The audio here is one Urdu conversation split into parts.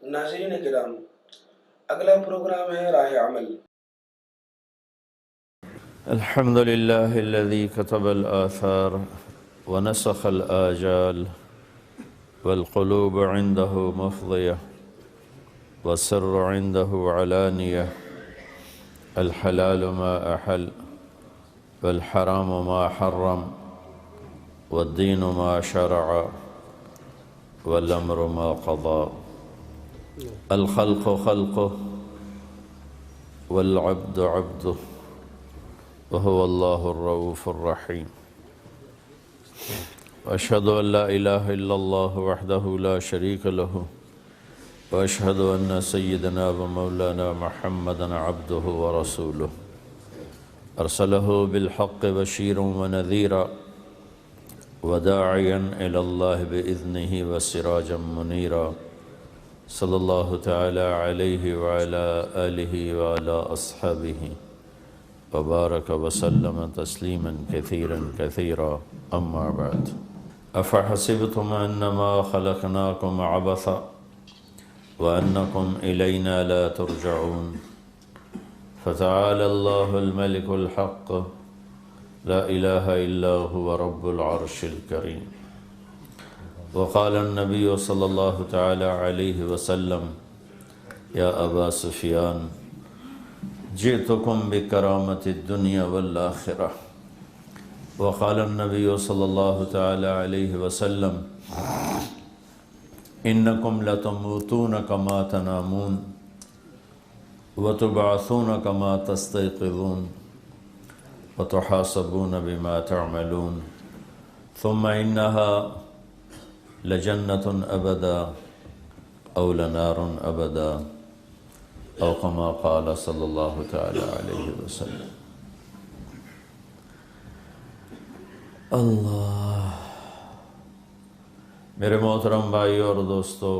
ناظرین کرام، اگلا پروگرام ہے راہ عمل۔ الحمد لله الذي كتب الآثار ونسخ الآجال والقلوب عنده مفضية والسر عنده علانية، الحلال ما أحل والحرام ما حرم والدين ما شرع والأمر ما قضى، الخلق خلقه والعبد عبده وهو الله الرؤوف الرحيم، وأشهد أن لا إله إلا الله وحده لا شريك له، وأشهد أن سيدنا ومولانا محمدا عبده ورسوله، أرسله بالحق بشيرا ونذيرا وداعيا إلى الله بإذنه وسراجا منيرا، صلى الله تعالى عليه وعلى آله وعلى أصحابه وبارك وسلم تسليما كثيرا كثيرا، أما بعد، أفحسبتم أنما خلقناكم عبثا وأنكم إلينا لا ترجعون، فتعالى الله الملك الحق لا إله إلا هو رب العرش الكريم، وقال النبي صلى الله تعالى عليه وسلم: يا أبا سفيان جئتكم بكرامة الدنيا والآخرة، وقال النبي صلى الله تعالى عليه وسلم: إنكم لتموتون كما تنامون وتبعثون كما تستيقظون وتحاسبون بما تعملون، ثم إنها لجنة أبدا أو لنار أبدا، أو كما قال صلی اللہ تعالی علیہ وسلم۔ اللہ، میرے محترم بھائیو اور دوستو،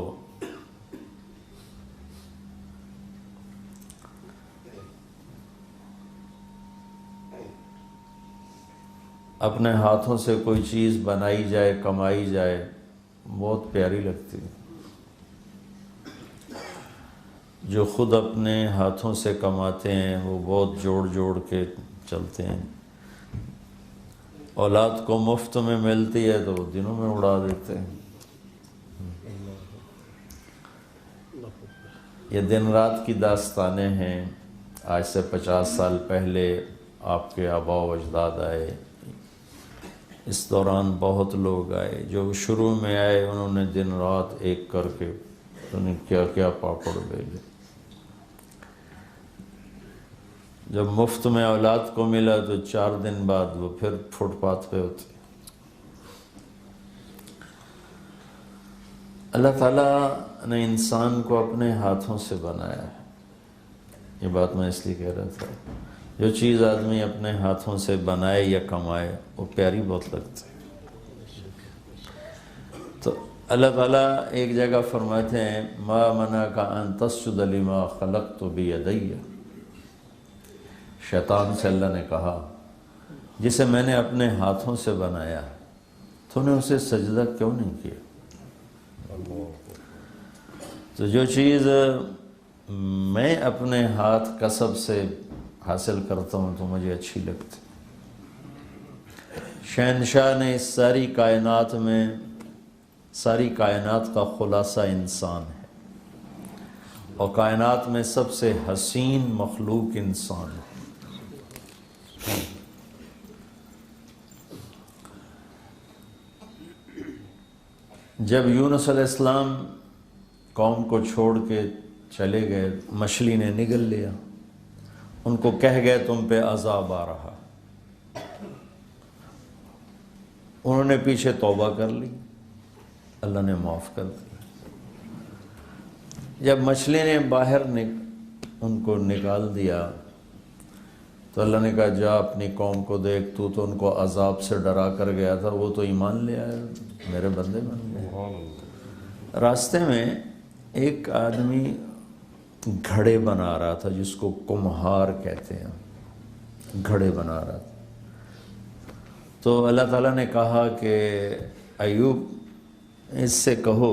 اپنے ہاتھوں سے کوئی چیز بنائی جائے، کمائی جائے، بہت پیاری لگتی ہے۔ جو خود اپنے ہاتھوں سے کماتے ہیں وہ بہت جوڑ جوڑ کے چلتے ہیں، اولاد کو مفت میں ملتی ہے تو وہ دنوں میں اڑا دیتے ہیں۔ یہ دن رات کی داستانیں ہیں۔ آج سے 50 سال پہلے آپ کے آباء و اجداد آئے، اس دوران بہت لوگ آئے۔ جو شروع میں آئے انہوں نے دن رات ایک کر کے انہیں کیا کیا پاپڑ بیلے۔ جب مفت میں اولاد کو ملا تو 4 دن بعد وہ پھر فٹ پاتھ پہ ہوتے۔ اللہ تعالیٰ نے انسان کو اپنے ہاتھوں سے بنایا ہے۔ یہ بات میں اس لیے کہہ رہا تھا، جو چیز آدمی اپنے ہاتھوں سے بنائے یا کمائے وہ پیاری بہت لگتی ہے۔ تو اللہ تعالیٰ ایک جگہ فرماتے ہیں: ما منعک ان تسجد لما خلقت بیدی۔ شیطان سے اللہ نے کہا، جسے میں نے اپنے ہاتھوں سے بنایا تو نے اسے سجدہ کیوں نہیں کیا؟ تو جو چیز میں اپنے ہاتھ کسب سے حاصل کرتا ہوں تو مجھے اچھی لگتی۔ شہنشاہ نے اس ساری کائنات میں، ساری کائنات کا خلاصہ انسان ہے، اور کائنات میں سب سے حسین مخلوق انسان ہے۔ جب یونس علیہ السلام قوم کو چھوڑ کے چلے گئے، مچھلی نے نگل لیا، ان کو کہہ گئے تم پہ عذاب آ رہا۔ انہوں نے پیچھے توبہ کر لی، اللہ نے معاف کر دیا۔ جب مچھلی نے باہر ان کو نکال دیا تو اللہ نے کہا جا اپنی قوم کو دیکھ، تو ان کو عذاب سے ڈرا کر گیا تھا، وہ تو ایمان لے آئے، میرے بندے بن گئے۔ راستے میں ایک آدمی گھڑے بنا رہا تھا، جس کو کمہار کہتے ہیں، گھڑے بنا رہا تھا۔ تو اللہ تعالیٰ نے کہا کہ ایوب اس سے کہو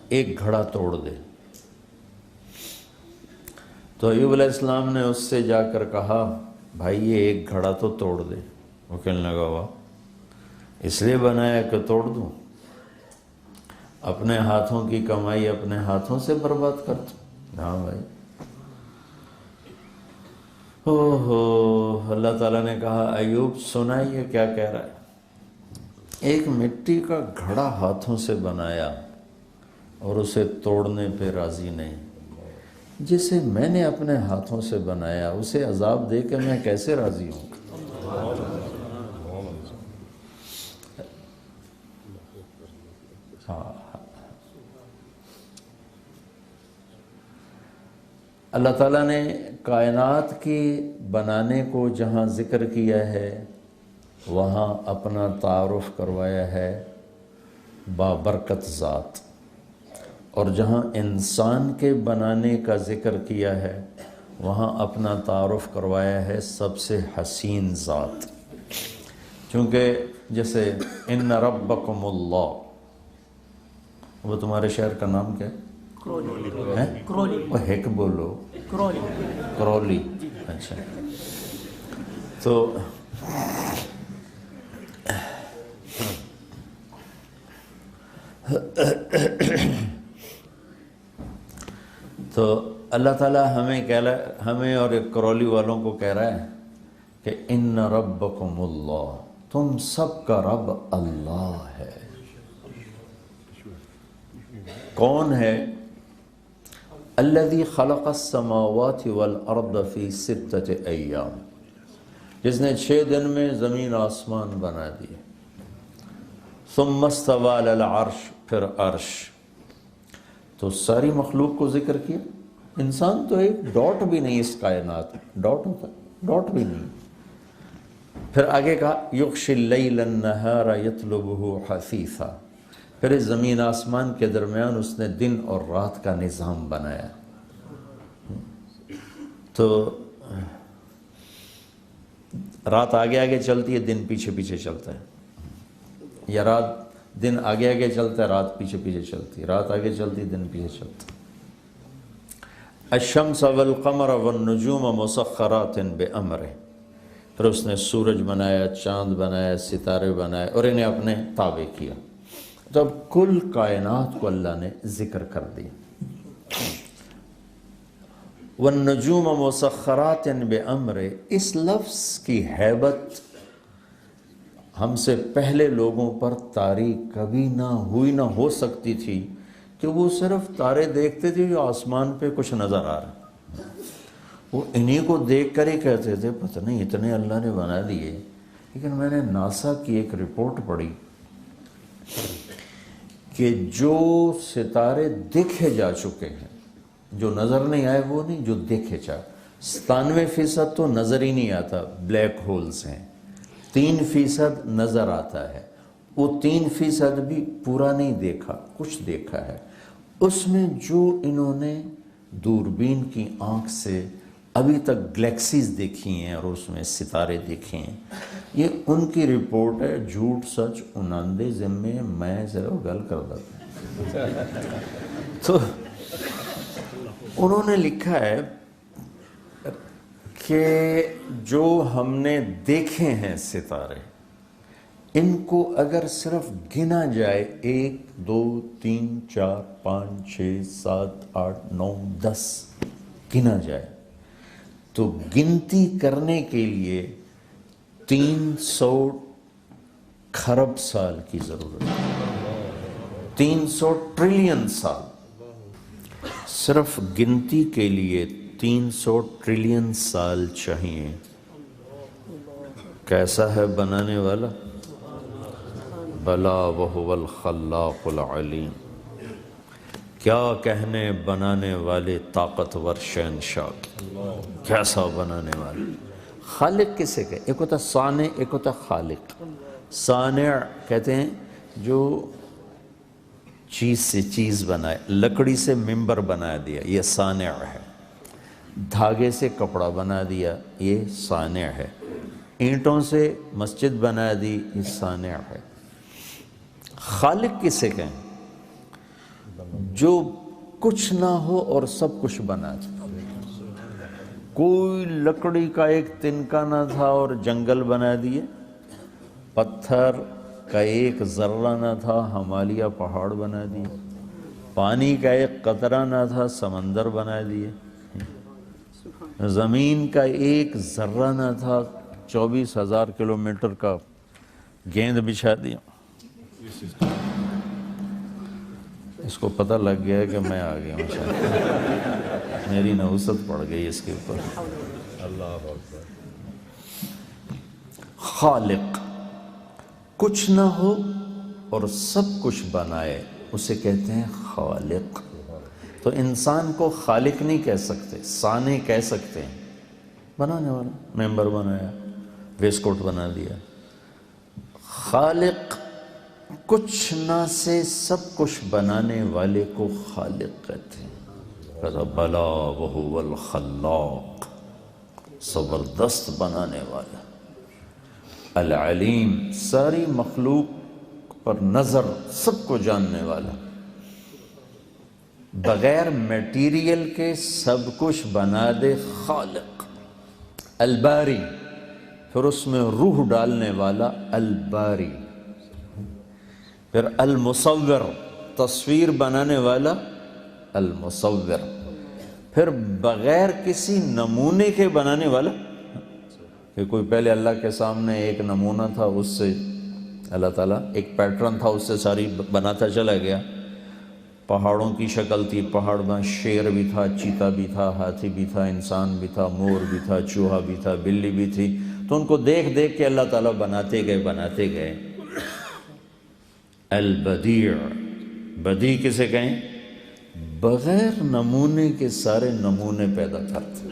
ایک گھڑا توڑ دے۔ تو ایوب علیہ السلام نے اس سے جا کر کہا بھائی یہ ایک گھڑا تو توڑ دے. وہ کہنے لگا واہ اس لیے بنایا کہ توڑ دوں؟ اپنے ہاتھوں کی کمائی اپنے ہاتھوں سے برباد کر دوں؟ ہاں بھائی. اللہ تعالیٰ نے کہا ایوب سنائیے کیا کہہ رہا ہے. ایک مٹی کا گھڑا ہاتھوں سے بنایا اور اسے توڑنے پہ راضی نہیں. جسے میں نے اپنے ہاتھوں سے بنایا اسے عذاب دے کے میں کیسے راضی ہوں؟ اللہ تعالیٰ نے کائنات کی بنانے کو جہاں ذکر کیا ہے وہاں اپنا تعارف کروایا ہے بابرکت ذات، اور جہاں انسان کے بنانے کا ذکر کیا ہے وہاں اپنا تعارف کروایا ہے سب سے حسین ذات. چونکہ جیسے ان ربکم اللہ، وہ تمہارے شہر کا نام کیا ہے؟ کرولی. وہ ہیک بولو. کرولی. اچھا. تو اللہ تعالیٰ ہمیں اور کرولی والوں کو کہہ رہا ہے کہ ان ربکم اللہ، تم سب کا رب اللہ ہے. کون ہے؟ الذی خلق السماوات والارض فی 6 ایام، جس نے 6 دن میں زمین آسمان بنا دیے. ثم استوى علی العرش، پھر عرش. تو ساری مخلوق کو ذکر کیا. انسان تو ایک ڈاٹ بھی نہیں اس کائنات میں. ڈاٹ ہوتا ہے؟ ڈاٹ بھی نہیں. پھر آگے کہا یغشی اللیل النہار یطلبہ حثیثا، پھر اس زمین آسمان کے درمیان اس نے دن اور رات کا نظام بنایا. تو رات آگے آگے چلتی ہے، دن پیچھے پیچھے چلتا ہے، یا دن آگے آگے چلتا ہے، رات پیچھے پیچھے چلتی ہے، رات آگے چلتی ہے، دن پیچھے چلتا ہے. الشمس والقمر والنجوم مسخرات بامرہ، پھر اس نے سورج بنایا، چاند بنایا، ستارے بنائے اور انہیں اپنے تابع کیا. تو اب کل کائنات کو اللہ نے ذکر کر دیا. والنجوم مسخرات بامرہ، اس لفظ کی ہیبت ہم سے پہلے لوگوں پر طاری کبھی نہ ہوئی، نہ ہو سکتی تھی کہ وہ صرف تارے دیکھتے تھے جو آسمان پہ کچھ نظر آ رہا، وہ انہی کو دیکھ کر ہی کہتے تھے پتہ نہیں اتنے اللہ نے بنا دیے. لیکن میں نے ناسا کی ایک رپورٹ پڑھی کہ جو ستارے دیکھے جا چکے ہیں، جو نظر نہیں آئے وہ نہیں، جو دیکھے جا، 97% تو نظر ہی نہیں آتا، بلیک ہولز ہیں. 3% نظر آتا ہے، وہ 3% بھی پورا نہیں دیکھا، کچھ دیکھا ہے. اس میں جو انہوں نے دوربین کی آنکھ سے ابھی تک گلیکسیز دیکھی ہیں اور اس میں ستارے دیکھے ہیں، یہ ان کی رپورٹ ہے. جھوٹ سچ اناندے ذمے میں صرف گل کر دیتا. تو انہوں نے لکھا ہے کہ جو ہم نے دیکھے ہیں ستارے، ان کو اگر صرف گنا جائے 1 2 3 4 5 6 7 8 9 10 گنا جائے تو گنتی کرنے کے لیے 300 کھرب سال کی ضرورت ہے. 300 ٹریلین سال صرف گنتی کے لیے 300 ٹریلین سال چاہیے. کیسا ہے بنانے والا؟ بلا وہو الخلاق العلیم. کیا کہنے بنانے والے طاقتور شہنشاہ، کیسا بنانے والا. خالق کسے کہ ایک ہوتا صانع، ایک ہوتا خالق. صانع کہتے ہیں جو چیز سے چیز بنائے. لکڑی سے ممبر بنا دیا، یہ صانع ہے. دھاگے سے کپڑا بنا دیا، یہ صانع ہے. اینٹوں سے مسجد بنا دی، یہ صانع ہے. خالق کسے کہیں؟ جو کچھ نہ ہو اور سب کچھ بنا دے. کوئی لکڑی کا ایک تنکا نہ تھا اور جنگل بنا دیے، پتھر کا ایک ذرہ نہ تھا ہمالیہ پہاڑ بنا دیے، پانی کا ایک قطرہ نہ تھا سمندر بنا دیے، زمین کا ایک ذرہ نہ تھا 24,000 کلومیٹر کا گیند بچھا دیا۔ اس کو پتہ لگ گیا کہ میں آ گیا ہوں، شاید میری نحوست پڑ گئی اس کے اوپر۔ اللہ اکبر۔ خالق، کچھ نہ ہو اور سب کچھ بنائے، اسے کہتے ہیں خالق۔ تو انسان کو خالق نہیں کہہ سکتے، صانع کہہ سکتے ہیں، بنانے والا، ممبر بنایا، ویسٹ کوٹ بنا دیا۔ خالق، کچھ نہ سے سب کچھ بنانے والے کو خالق کہتے ہیں۔ کہتا بلا وہو الخلاق، زبردست بنانے والا۔ العلیم، ساری مخلوق پر نظر، سب کو جاننے والا، بغیر میٹیریل کے سب کچھ بنا دے، خالق۔ الباری، پھر اس میں روح ڈالنے والا، الباری۔ پھر المصور، تصویر بنانے والا، المصور۔ پھر بغیر کسی نمونے کے بنانے والا، کہ کوئی پہلے اللہ کے سامنے ایک نمونہ تھا، اس سے اللہ تعالیٰ ایک پیٹرن تھا، اس سے ساری بناتا چلا گیا۔ پہاڑوں کی شکل تھی، پہاڑ میں شیر بھی تھا، چیتا بھی تھا، ہاتھی بھی تھا، انسان بھی تھا، مور بھی تھا، چوہا بھی تھا، بلی بھی تھی، تو ان کو دیکھ دیکھ کے اللہ تعالیٰ بناتے گئے۔ البدیع، بدیع کسے کہیں؟ بغیر نمونے کے سارے نمونے پیدا کرتے۔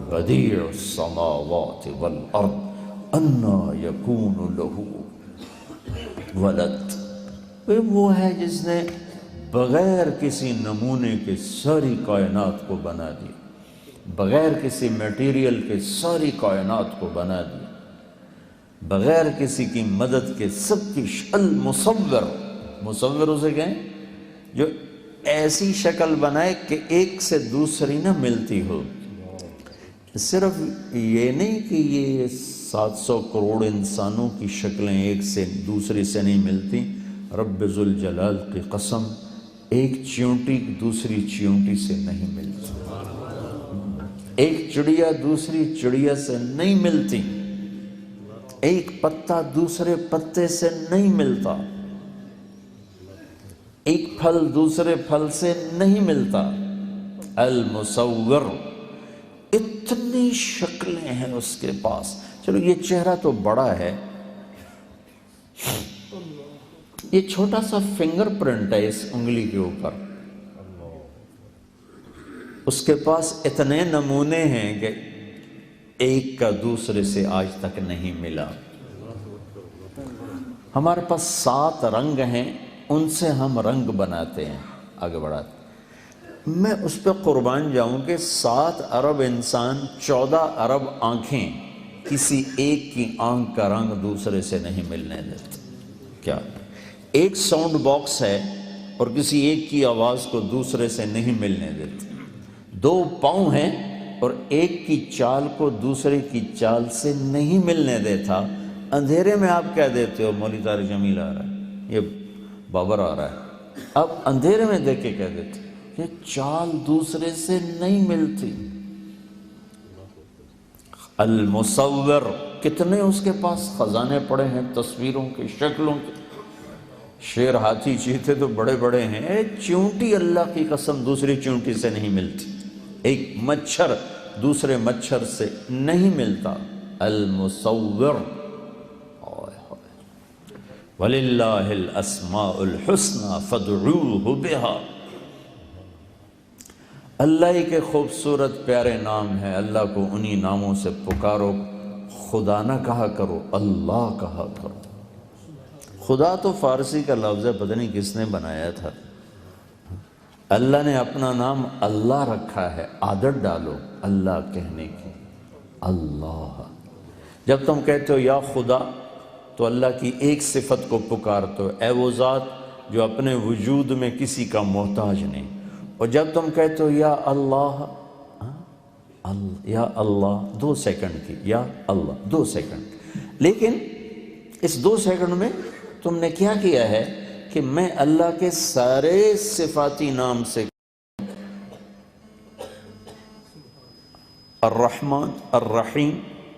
بدیع السماوات والارض انا یکون لہ ولد، وہ ہے جس نے بغیر کسی نمونے کے ساری کائنات کو بنا دیا، بغیر کسی میٹیریل کے ساری کائنات کو بنا دیا، بغیر کسی کی مدد کے سب کی المصور، مصور اسے کہیں جو ایسی شکل بنائے کہ ایک سے دوسری نہ ملتی ہو۔ صرف یہ نہیں کہ یہ 700 کروڑ انسانوں کی شکلیں ایک سے دوسری سے نہیں ملتی، رب ذوالجلال کی قسم، ایک چیونٹی دوسری چیونٹی سے نہیں ملتی، ایک چڑیا دوسری چڑیا سے نہیں ملتی، ایک پتا دوسرے پتے سے نہیں ملتا، ایک پھل دوسرے پھل سے نہیں ملتا۔ المصور، اتنی شکلیں ہیں اس کے پاس۔ چلو یہ چہرہ تو بڑا ہے، یہ چھوٹا سا فنگر پرنٹ ہے اس انگلی کے اوپر، اس کے پاس اتنے نمونے ہیں کہ ایک کا دوسرے سے آج تک نہیں ملا۔ ہمارے پاس 7 رنگ ہیں، ان سے ہم رنگ بناتے ہیں، آگے بڑھاتے ہیں۔ میں اس پہ قربان جاؤں کہ 7 ارب انسان، 14 ارب آنکھیں، کسی ایک کی آنکھ کا رنگ دوسرے سے نہیں ملنے دیتے۔ کیا ایک ساؤنڈ باکس ہے اور کسی ایک کی آواز کو دوسرے سے نہیں ملنے دیتے۔ 2 پاؤں ہیں اور ایک کی چال کو دوسرے کی چال سے نہیں ملنے دیتا۔ اندھیرے میں آپ کہہ دیتے ہو مولوی طارق جمیل آ رہا ہے، یہ بابر آ رہا ہے، اب اندھیرے میں دیکھ کے کہہ دیتے یہ چال دوسرے سے نہیں ملتی۔ المصور، کتنے اس کے پاس خزانے پڑے ہیں تصویروں کے، شکلوں کے۔ شیر، ہاتھی، چیتے تو بڑے بڑے ہیں، ایک چیونٹی اللہ کی قسم دوسری چیونٹی سے نہیں ملتی، ایک مچھر دوسرے مچھر سے نہیں ملتا۔ المصور، وَلِلَّهِ الْأَسْمَاءُ الْحُسْنَى فَادْعُوهُ بِهَا، اللہ ہی کے خوبصورت پیارے نام ہیں، اللہ کو انہی ناموں سے پکارو، خدا نہ کہا کرو، اللہ کہا کرو۔ خدا تو فارسی کا لفظ ہے، پتہ نہیں کس نے بنایا تھا۔ اللہ نے اپنا نام اللہ رکھا ہے، عادت ڈالو اللہ کہنے کی، اللہ۔ جب تم کہتے ہو یا خدا تو اللہ کی ایک صفت کو پکارتے ہو، اے وہ ذات جو اپنے وجود میں کسی کا محتاج نہیں۔ اور جب تم کہتے ہو یا اللہ، یا اللہ 2 سیکنڈ کی، یا اللہ 2 سیکنڈ، لیکن اس 2 سیکنڈ میں تم نے کیا کیا ہے کہ میں اللہ کے سارے صفاتی نام سے الرحمن الرحیم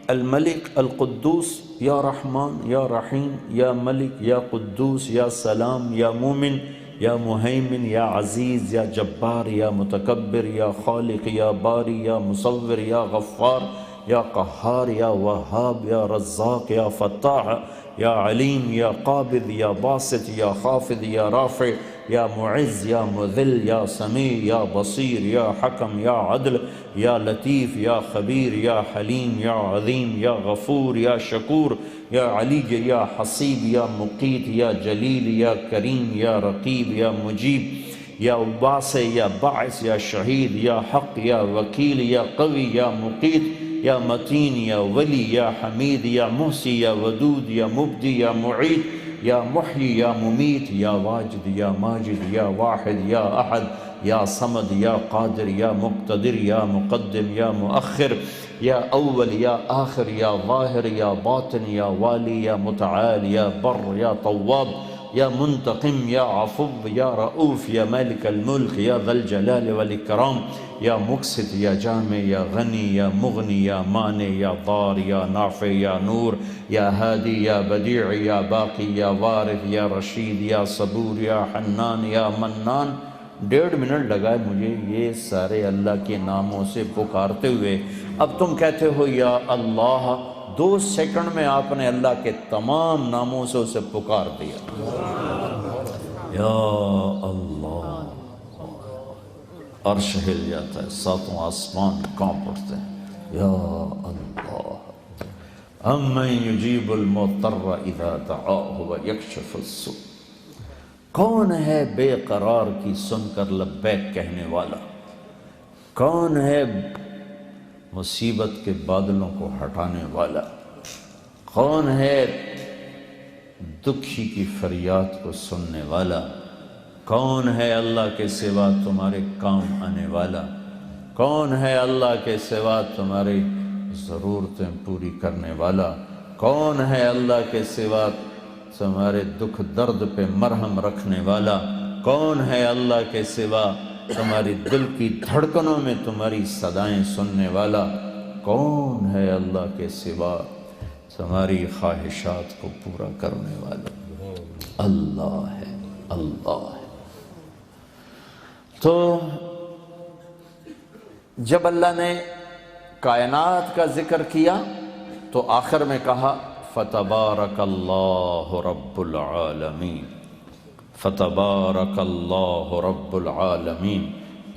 الملک القدوس، یا رحمان یا رحیم یا ملک یا قدوس یا سلام یا مومن یا مہیمن یا عزیز یا جبار یا متکبر یا خالق یا باری یا مصور یا غفار یا قہار یا وہاب یا رزاق یا فتاح یا علیم یا قابض یا باسط یا خافض یا رافع یا معز یا مذل یا سمیع یا بصیر یا حکم یا عدل یا لطیف یا خبیر یا حلیم یا عظیم یا غفور یا شکور یا علی یا حسیب یا مقیت یا جلیل یا کریم یا رقیب یا مجیب یا واسع یا باعث یا شہید یا حق یا وکیل یا قوی یا مقیت یا متین یا ولی یا حمید یا محسی یا ودود یا مبدی یا معید یا محیی یا ممیت یا واجد یا ماجد یا واحد یا احد یا صمد یا قادر یا مقتدر یا مقدم یا مؤخر یا اول یا آخر یا ظاہر یا باطن یا والی یا متعال یا بر یا طواب یا منتقم یا عفو یا رؤوف یا مالک الملک یا ذا الجلال والاکرام یا مقسط یا جامع یا غنی یا مغنی یا مانع یا ضار یا نافع یا نور یا ہادی یا بدیع یا باقی یا وارث یا رشید یا صبور یا حنان یا منان۔ 1.5 منٹ لگا مجھے یہ سارے اللہ کے ناموں سے پکارتے ہوئے۔ اب تم کہتے ہو یا اللہ، 2 سیکنڈ میں آپ نے اللہ کے تمام ناموں سے اسے پکار دیا۔ یا اللہ، عرش ہل جاتا ہے، 7 آسمان کانپ اٹھتے ہیں۔ یا اللہ، امن یجیب المضطر اذا دعاہ ویکشف السوء، کون ہے بے قرار کی سن کر لبیک کہنے والا؟ کون ہے مصیبت کے بادلوں کو ہٹانے والا؟ کون ہے دکھی کی فریاد کو سننے والا؟ کون ہے اللہ کے سوا تمہارے کام آنے والا؟ کون ہے اللہ کے سوا تمہاری ضرورتیں پوری کرنے والا؟ کون ہے اللہ کے سوا تمہارے دکھ درد پہ مرہم رکھنے والا؟ کون ہے اللہ کے سوا تمہاری دل کی دھڑکنوں میں تمہاری صدائیں سننے والا؟ کون ہے اللہ کے سوا تمہاری خواہشات کو پورا کرنے والا؟ اللہ ہے، اللہ ہے۔ تو جب اللہ نے کائنات کا ذکر کیا تو آخر میں کہا فتبارک اللہ رب العالمین، فتبارک اللہ رب العالمین،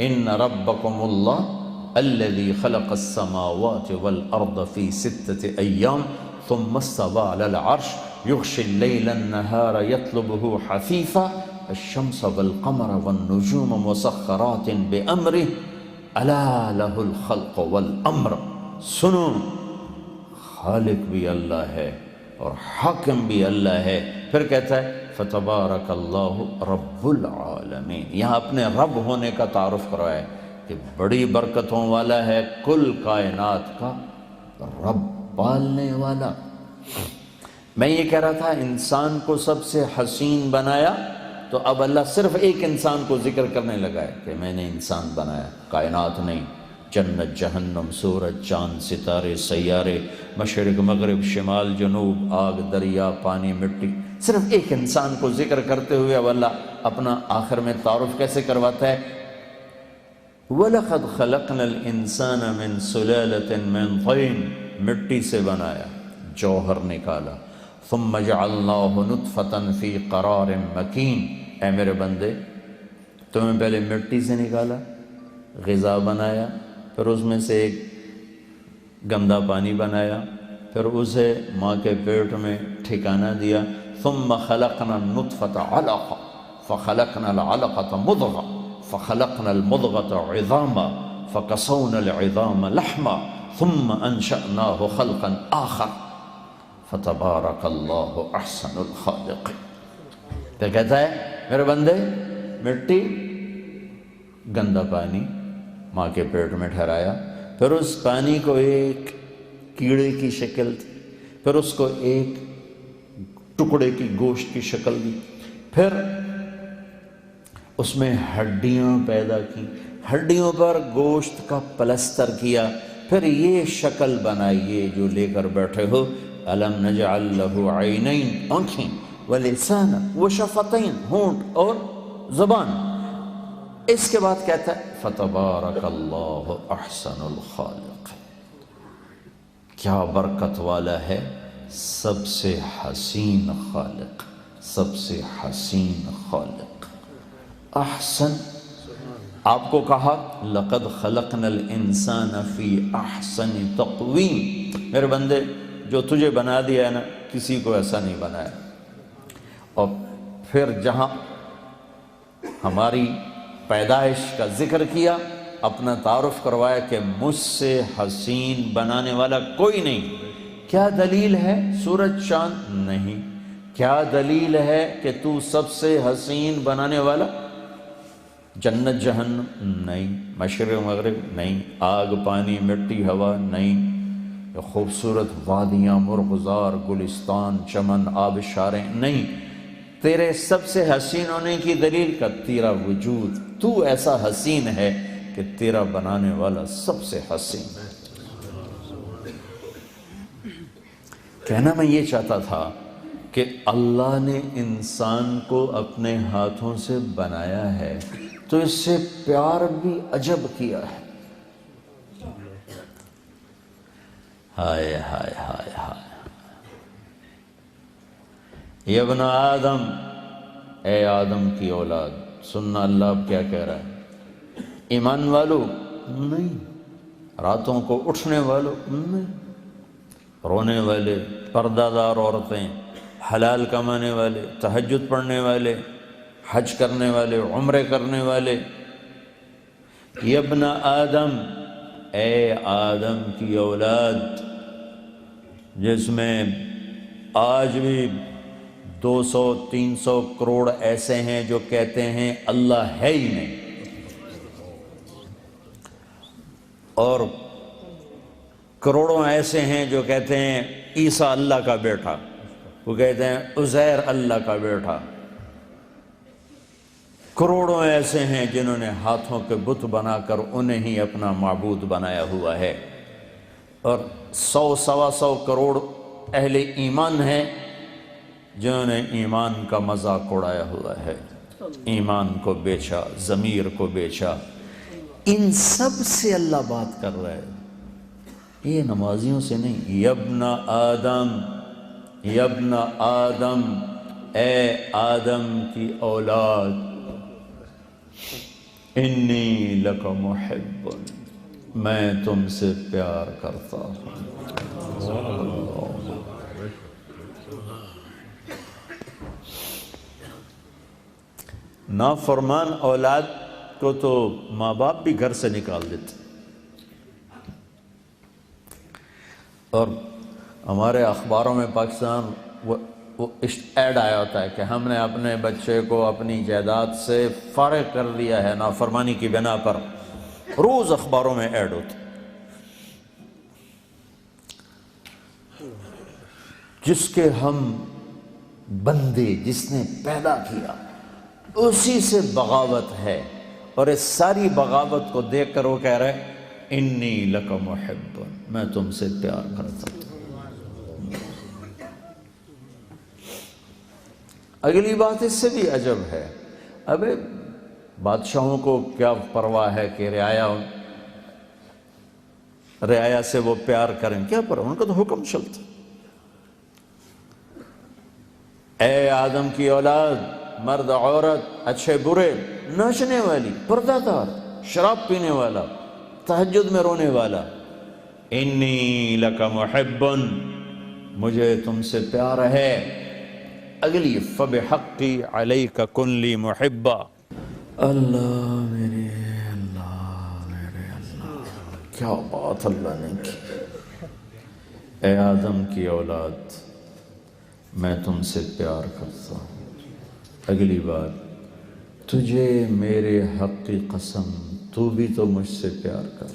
ان ربکم اللہ الذی خلق السماوات والارض فی 6 ایام ثم استوى علی العرش یغشی اللیل النہار یطلبہ حثیثا الشمس والقمر والنجوم مسخرات بامرہ الا لہ الخلق والامر۔ سنو، خالق بھی اللہ ہے اور حاکم بھی اللہ ہے۔ پھر کہتا ہے فتبارک اللہ رب العالمین، یہاں اپنے رب ہونے کا تعارف کروایا ہے کہ بڑی برکتوں والا ہے، کل کائنات کا رب، پالنے والا۔ میں یہ کہہ رہا تھا انسان کو سب سے حسین بنایا، تو اب اللہ صرف ایک انسان کو ذکر کرنے لگا ہے کہ میں نے انسان بنایا، کائنات نہیں، جنت جہنم، سورج چاند ستارے سیارے، مشرق مغرب شمال جنوب، آگ دریا پانی مٹی، صرف ایک انسان کو ذکر کرتے ہوئے اب اللہ اپنا آخر میں تعارف کیسے کرواتا ہے؟ وَلَقَدْ خَلَقْنَا الْإِنسَانَ مِنْ سُلَالَةٍ مِنْ طِينٍ، مٹی سے بنایا، جوہر نکالا، ثُمَّ جَعَلْنَاهُ نُطْفَةً فِي قَرَارٍ مَكِينٍ، اے میرے بندے تمہیں پہلے مٹی سے نکالا، غذا بنایا، پھر اس میں سے ایک گندا پانی بنایا، پھر اسے ماں کے پیٹ میں ٹھکانہ دیا، ثم خلقنا النطفة علقة فخلقنا العلقة مضغة فخلقنا المضغة عظاما فكسونا العظام لحما ثم انشأناه خلقا آخر فتبارک اللہ احسن الخالقین۔ تو کہتا ہے میرے بندے مٹی، گندا پانی ماں کے پیٹ میں ٹھہرایا، پھر اس پانی کو ایک کیڑے کی شکل دی، پھر اس کو ایک ٹکڑے کی گوشت کی شکل دی، پھر اس میں ہڈیاں پیدا کی، ہڈیوں پر گوشت کا پلستر کیا، پھر یہ شکل بنائیے جو لے کر بیٹھے ہو، الم نجعل لہ عینین، آنکھیں، ولسانا، وشفتین، ہونٹ اور زبان۔ اس کے بعد کہتا ہے فتبارک اللہ احسن الخالق، کیا برکت والا ہے سب سے حسین خالق، سب سے حسین خالق۔ احسن، آپ کو کہا لقد خلقنا الانسان فی احسن تقویم، میرے بندے جو تجھے بنا دیا ہے نا، کسی کو ایسا نہیں بنایا۔ اور پھر جہاں ہماری پیدائش کا ذکر کیا، اپنا تعارف کروایا کہ مجھ سے حسین بنانے والا کوئی نہیں۔ کیا دلیل ہے؟ سورج چاند نہیں۔ کیا دلیل ہے کہ تو سب سے حسین بنانے والا؟ جنت جہنم نہیں، مشرق مغرب نہیں، آگ پانی مٹی ہوا نہیں، خوبصورت وادیاں مرغزار گلستان چمن آبشاریں نہیں۔ تیرے سب سے حسین ہونے کی دلیل کا تیرا وجود، تو ایسا حسین ہے کہ تیرا بنانے والا سب سے حسین ہے۔ کہنا میں یہ چاہتا تھا کہ اللہ نے انسان کو اپنے ہاتھوں سے بنایا ہے تو اس سے پیار بھی عجب کیا ہے۔ ہائے ہائے ہائے ہائے، یا ابن آدم، اے آدم کی اولاد، سننا اللہ اب کیا کہہ رہا ہے؟ ایمان والو نہیں، راتوں کو اٹھنے والو نہیں، رونے والے، پردہ دار عورتیں، حلال کمانے والے، تہجد پڑھنے والے، حج کرنے والے، عمرے کرنے والے، یا ابن آدم، اے آدم کی اولاد، جس میں آج بھی 200-300 کروڑ ایسے ہیں جو کہتے ہیں اللہ ہے ہی نہیں، اور کروڑوں ایسے ہیں جو کہتے ہیں عیسیٰ اللہ کا بیٹا، وہ کہتے ہیں عزیر اللہ کا بیٹا، کروڑوں ایسے ہیں جنہوں نے ہاتھوں کے بت بنا کر انہیں ہی اپنا معبود بنایا ہوا ہے، اور 100-125 کروڑ اہل ایمان ہیں جنہوں نے ایمان کا مذاق اڑایا ہوا ہے، ایمان کو بیچا، ضمیر کو بیچا۔ ان سب سے اللہ بات کر رہا ہے، یہ نمازیوں سے نہیں۔ یا ابن آدم، یا ابن آدم، اے آدم کی اولاد، انی لک محب، میں تم سے پیار کرتا ہوں۔ نافرمان اولاد کو تو ماں باپ بھی گھر سے نکال دیتے، اور ہمارے اخباروں میں پاکستان وہ ایڈ آیا ہوتا ہے کہ ہم نے اپنے بچے کو اپنی جائیداد سے فارغ کر دیا ہے نافرمانی کی بنا پر، روز اخباروں میں ایڈ ہوتا ہے۔ جس کے ہم بندے، جس نے پیدا کیا، اسی سے بغاوت ہے، اور اس ساری بغاوت کو دیکھ کر وہ کہہ رہے انی لک محب، میں تم سے پیار کرتا ہوں۔ اگلی بات اس سے بھی عجب ہے، ابے بادشاہوں کو کیا پرواہ ہے کہ رعایا سے وہ پیار کریں، کیا پرواہ، ان کا تو حکم چلتا۔ اے آدم کی اولاد، مرد عورت، اچھے برے، ناچنے والی، پردہ دار، شراب پینے والا، تہجد میں رونے والا، انی لک محب، مجھے تم سے پیار ہے۔ اگلی فبحقی علیک کن لی محبا، اللہ میرے اللہ، کیا بات اللہ نے کی۔ اے آدم کی اولاد، میں تم سے پیار کرتا ہوں۔ اگلی بات، تجھے میرے حق کی قسم، تو بھی تو مجھ سے پیار کر۔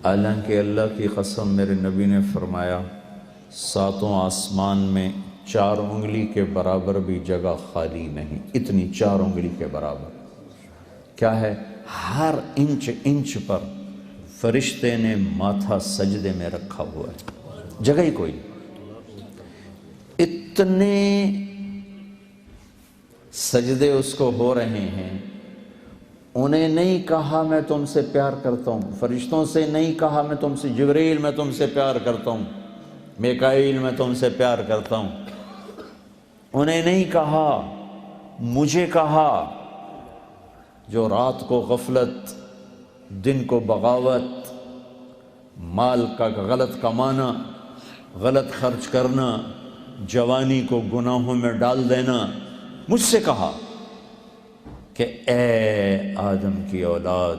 حالانکہ اللہ کی قسم میرے نبی نے فرمایا 7 آسمان میں 4 انگلی کے برابر بھی جگہ خالی نہیں، اتنی 4 انگلی کے برابر کیا ہے، ہر انچ پر فرشتے نے ماتھا سجدے میں رکھا ہوا ہے، جگہ ہی کوئی، اتنے سجدے اس کو ہو رہے ہیں۔ انہیں نہیں کہا میں تم سے پیار کرتا ہوں، فرشتوں سے نہیں کہا میں تم سے، جبریل میں تم سے پیار کرتا ہوں، میکائیل میں تم سے پیار کرتا ہوں، انہیں نہیں کہا، مجھے کہا۔ جو رات کو غفلت، دن کو بغاوت، مال کا غلط کمانا، غلط خرچ کرنا، جوانی کو گناہوں میں ڈال دینا، مجھ سے کہا کہ اے آدم کی اولاد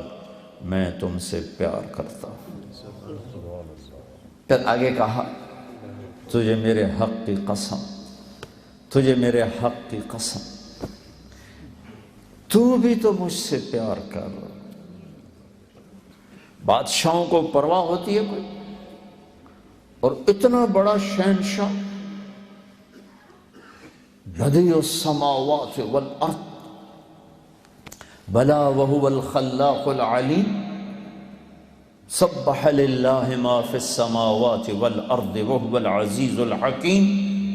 میں تم سے پیار کرتا ہوں۔ پھر آگے کہا تجھے میرے حق کی قسم، تجھے میرے حق کی قسم، تو بھی تو مجھ سے پیار کر۔ بادشاہوں کو پرواہ ہوتی ہے کوئی؟ اور اتنا بڑا شہنشاہ، بدیع السماوات والارض بلا وهو الخلاق العلیم سبح للہ ما فی السماوات والارض وهو العزیز الحکیم،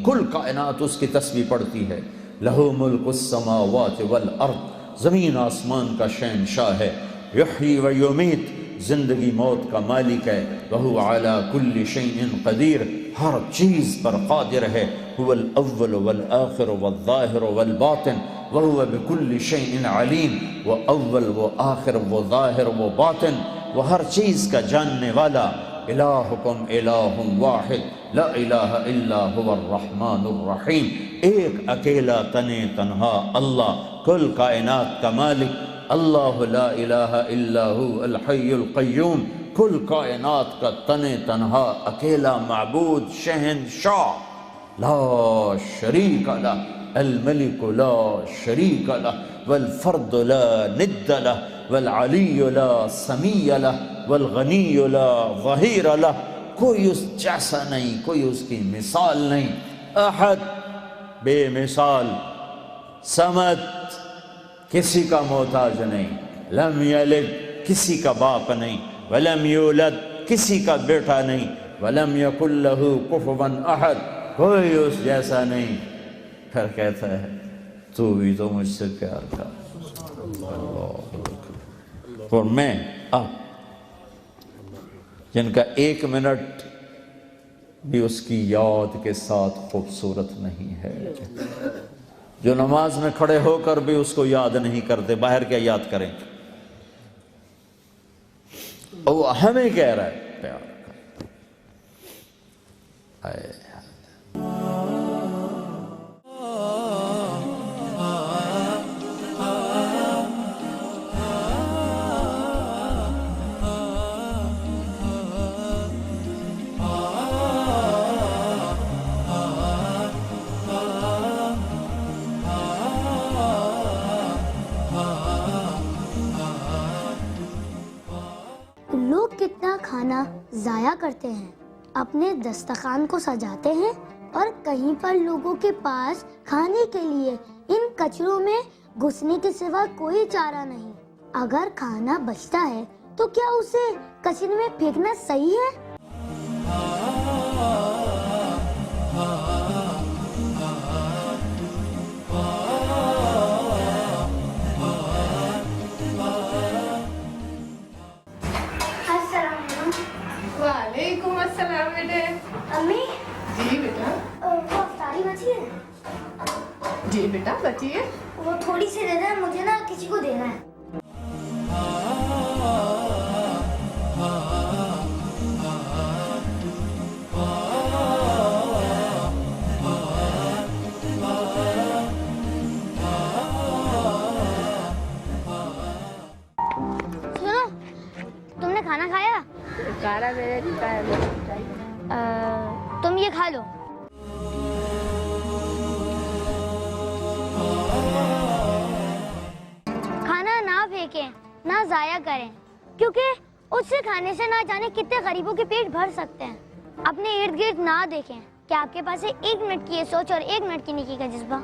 کل کائنات اس کی تسبیح پڑھتی ہے۔ لہو ملک السماوات والارض، زمین آسمان کا شہنشاہ ہے۔ یحیی و یمیت، زندگی موت کا مالک ہے۔ وہو علی کل شیء قدیر، ہر چیز پر قادر ہے۔ هو الاول والآخر والظاہر والباطن وهو بكل شيء علیم، وہ اول وہ آخر وہ ظاہر وہ باطن، وہ ہر چیز کا جاننے والا۔ الہکم الہ واحد لا الہ الا هو الرحمن الرحیم، ایک اکیلا تنہا اللہ، کل کائنات کا مالک اللہ، لا الہ الا هو الحی القیوم، کل کائنات کا تنہا اکیلا معبود شہنشاہ، لا شریک لہ، الملک لا شریک لہ، والفرد لا ند لہ، والعلی لا سمیع لہ، والغنی لا ظہیر لہ، کوئی اس جیسا نہیں، کوئی اس کی مثال نہیں۔ احد، بے مثال، صمد، کسی کا محتاج نہیں، لم یلد، کسی کا باپ نہیں، ولم یولد، کسی کا بیٹا نہیں، ولم یکن لہ کفوا احد، کوئی اس جیسا نہیں۔ پھر کہتا ہے تو بھی تو مجھ سے پیار کر۔ اور میں اب جن کا 1 منٹ بھی اس کی یاد کے ساتھ خوبصورت نہیں ہے، جو نماز میں کھڑے ہو کر بھی اس کو یاد نہیں کرتے، باہر کیا یاد کریں؟ اور وہ ہمیں کہہ رہا ہے پیار کر۔ لوگ کتنا کھانا ضائع کرتے ہیں، اپنے دسترخوان کو سجاتے ہیں اور کہیں پر لوگوں کے پاس کھانے کے لیے ان کچروں میں گھسنے کے سوا کوئی چارہ نہیں۔ اگر کھانا بچتا ہے تو کیا اسے کچرے میں پھینکنا صحیح ہے؟ وعلیکم السلام بیٹے۔ امی، جی بیٹا۔ وہ افطاری بچی ہے؟ جی بیٹا بچی ہے۔ وہ تھوڑی سی دے دیں، مجھے نا کسی کو دینا ہے۔ سنو، تم نے کھانا کھایا؟ کارا میرے تم یہ کھا لو۔ کھانا نہ پھینکیں، نہ ضائع کریں، کیونکہ اس سے کھانے سے نہ جانے کتنے غریبوں کے پیٹ بھر سکتے ہیں۔ اپنے ارد گرد نہ دیکھیں کہ آپ کے پاس ہے 1 منٹ کی یہ سوچ اور 1 منٹ کی نیکی کا جذبہ۔